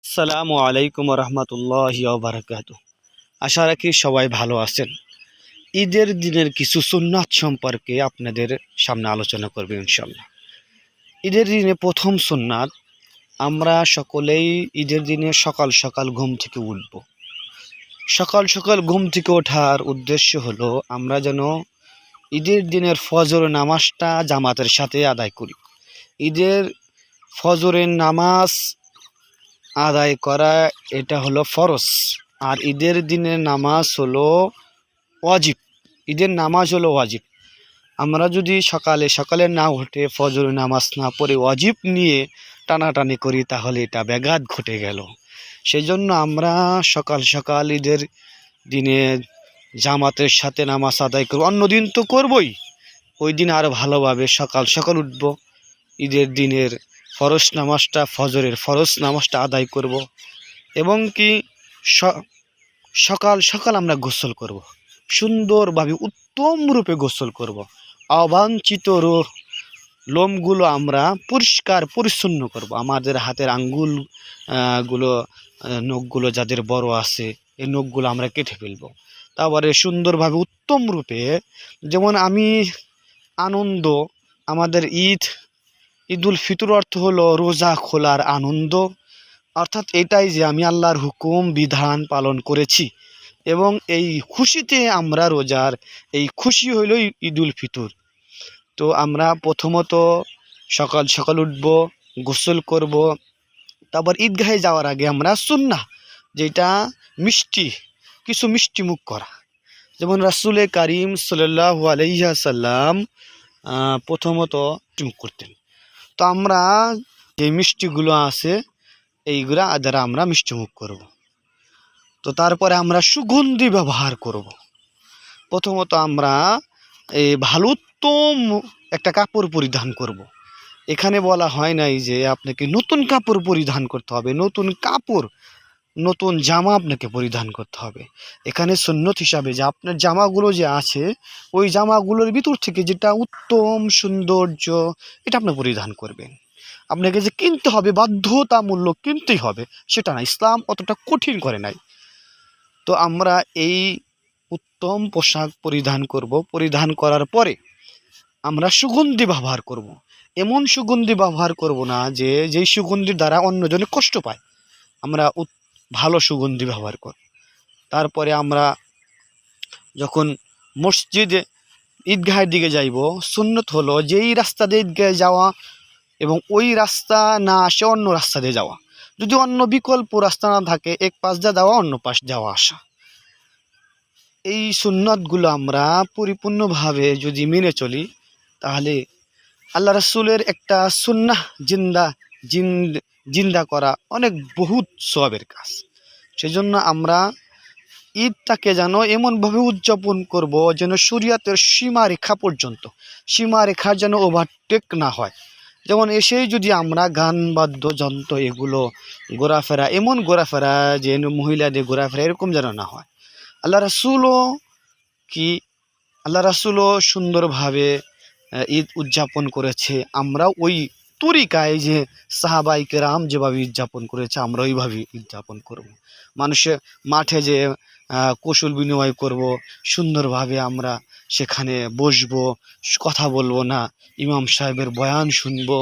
আসসালামু আলাইকুম রহমতুল্লাহি ওয়া বারাকাতুহু। আশা রাখি সবাই ভালো আছেন। ঈদের দিনের কিছু সুন্নাত সম্পর্কে আপনাদের সামনে আলোচনা করব ইনশাআল্লাহ। ঈদের দিনে প্রথম সুন্নাত, আমরা সকলেই ঈদের দিনে সকাল সকাল ঘুম থেকে উঠব। সকাল সকাল ঘুম থেকে ওঠার উদ্দেশ্য হলো আমরা যেন ঈদের দিনের ফজর নামাজটা জামাতের সাথে আদায় করি। ঈদের ফজরের নামাজ আদায় করা এটা হলো ফরজ, আর ঈদের দিনের নামাজ হলো ওয়াজিব। ঈদের নামাজ হলো ওয়াজিব। আমরা যদি সকালে সকালে না উঠে ফজর নামাজ না পড়ে ওয়াজিব নিয়ে টানাটানি করি তাহলে এটা ব্যাঘাত ঘটে গেল। সেই জন্য আমরা সকাল সকাল ঈদের দিনে জামাতের সাথে নামাজ আদায় করব। অন্য দিন তো করবই, ওই দিন আরও ভালোভাবে সকাল সকাল উঠব, ঈদের দিনের ফরজ নামাজটা ফজরের ফরজ নামাজটা আদায় করব এবং কি সকাল সকাল আমরা গোসল করব, সুন্দরভাবে উত্তম রূপে গোসল করব। অবাঞ্ছিত লোমগুলো আমরা পরিষ্কার পরিচ্ছন্ন করব। আমাদের হাতের আঙ্গুল গুলো নখগুলো যাদের বড় আছে এই নখগুলো আমরা কেটে ফেলব। তারপরে সুন্দরভাবে উত্তম রূপে, যেমন আমি আনন্দ, আমাদের ঈদুল ফিতর অর্থ হলো রোজা খোলার আনন্দ, অর্থাৎ এটাই যে আমি আল্লাহর হুকুম বিধান পালন করেছি এবং এই খুশিতে আমরা রোজার এই খুশি হইল ঈদুল ফিতর। তো আমরা প্রথমত সকাল সকাল উঠব, গোসল করব, তারপর ঈদগাহে যাওয়ার আগে আমরা সুন্নাহ, যেটা কিছু মিষ্টি মুখ করা। যেমন রাসূলে কারীম সাল্লাল্লাহু আলাইহি ওয়াসাল্লাম প্রথমত মুখ করতেন। তো আমরা যে মিষ্টিগুলো আছে এইগুলা দ্বারা আমরা মিষ্টিমুখ করব। তো তারপরে আমরা সুগন্ধি ব্যবহার করব। প্রথমত আমরা এই ভালো উত্তম একটা কাপড় পরিধান করব। এখানে বলা হয় নাই যে আপনাকে নতুন কাপড় পরিধান করতে হবে, নতুন কাপড় নতুন জামা আপনাকে পরিধান করতে হবে। এখানে সুন্নত হিসাবে যে আপনার জামাগুলো যে আছে ওই জামাগুলোর ভিতর থেকে যেটা উত্তম সৌন্দর্য এটা আপনি পরিধান করবেন। আপনাকে যে কিনতে হবে, বাধ্যতামূলক কিনতেই হবে সেটা না, ইসলাম অতটা কঠিন করে নাই। তো আমরা এই উত্তম পোশাক পরিধান করব। পরিধান করার পরে আমরা সুগন্ধি ব্যবহার করব। এমন সুগন্ধি ব্যবহার করব না যে যেই সুগন্ধির দ্বারা অন্যজনে কষ্ট পায়, আমরা ভালো সুগন্ধি ব্যবহার করব। তারপরে আমরা যখন মসজিদে ঈদগাহের দিকে যাইব, সুন্নত হলো যেই রাস্তা দিয়ে ঈদগাহে যাওয়া এবং ওই রাস্তা না আসে অন্য রাস্তা দিয়ে যাওয়া। যদি অন্য বিকল্প রাস্তা না থাকে এক পাশ দিয়ে যাওয়া, অন্য পাশ যাওয়া আসা। এই সুন্নতগুলো আমরা পরিপূর্ণভাবে যদি মেনে চলি তাহলে আল্লাহ রাসূলের একটা সুন্নাহ জিন্দা করা অনেক বহুত সওয়াবের কাজ। সেই জন্য আমরা ঈদটাকে যেন এমনভাবে উদযাপন করব যেন শরীয়তের সীমারেখা পর্যন্ত, সীমারেখার যেন ওভারটেক না হয়। যেমন এসেই যদি আমরা গান বাদ্যযন্ত্র এগুলো ঘোরাফেরা, এমন ঘোরাফেরা যে মহিলাদের ঘোরাফেরা এরকম যেন না হয়। আল্লাহ রাসূলও সুন্দরভাবে ঈদ উদযাপন করেছে। আমরা ওই তরিকায় যে সাহাবায়ে কেরাম যেভাবে উদযাপন করেছে আমরা ওইভাবে উদযাপন করব। মানুষের মাঠে যে কৌশল বিনিময় করব, সুন্দরভাবে আমরা সেখানে বসবো, কথা বলবো না, ইমাম সাহেবের বয়ান শুনবো,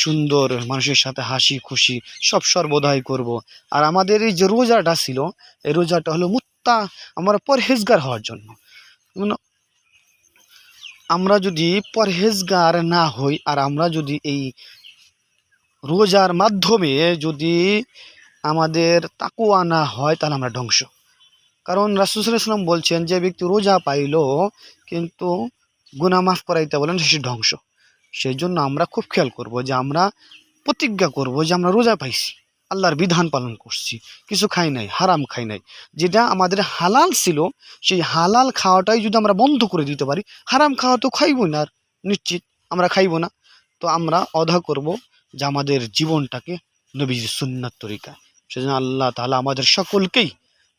সুন্দর মানুষের সাথে হাসি খুশি সব সর্বদাই করব। আর আমাদের এই যে রোজাটা ছিল, এই রোজাটা হলো আমরা পরহেজগার হওয়ার জন্য। আমরা যদি পরহেজগার না হই আর আমরা যদি এই রোজার মাধ্যমে যদি আমাদের তাকওয়া না হয় তাহলে আমরা ধ্বংস। কারণ রাসূল সাল্লাল্লাহু আলাইহি ওয়াসাল্লাম বলছেন যে ব্যক্তি রোজা পাইল কিন্তু গুনাহ মাফ করাইতে বলেন সে ধ্বংস। সেই জন্য আমরা খুব খেয়াল করব যে আমরা প্রতিজ্ঞা করব যে আমরা রোজা পাইছি, আল্লাহর বিধান পালন করছি, কিছু খাই নাই, হারাম খাই নাই। যেটা আমাদের হালাল ছিল সেই হালাল খাওয়াটাই যদি আমরা বন্ধ করে দিতে পারি, হারাম খাওয়া তো খাইব না, আর নিশ্চিত আমরা খাইব না। তো আমরা অদা করব যে আমাদের জীবনটাকে নবীজির সুন্নাত তরিকা। সেজন্য আল্লাহ তাআলা আমাদের সকলকেই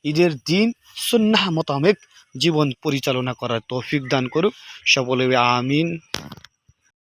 ঈদের দিন সুন্নাহ মোতাবেক জীবন পরিচালনা করার তৌফিক দান করুক। সকলে আমিন।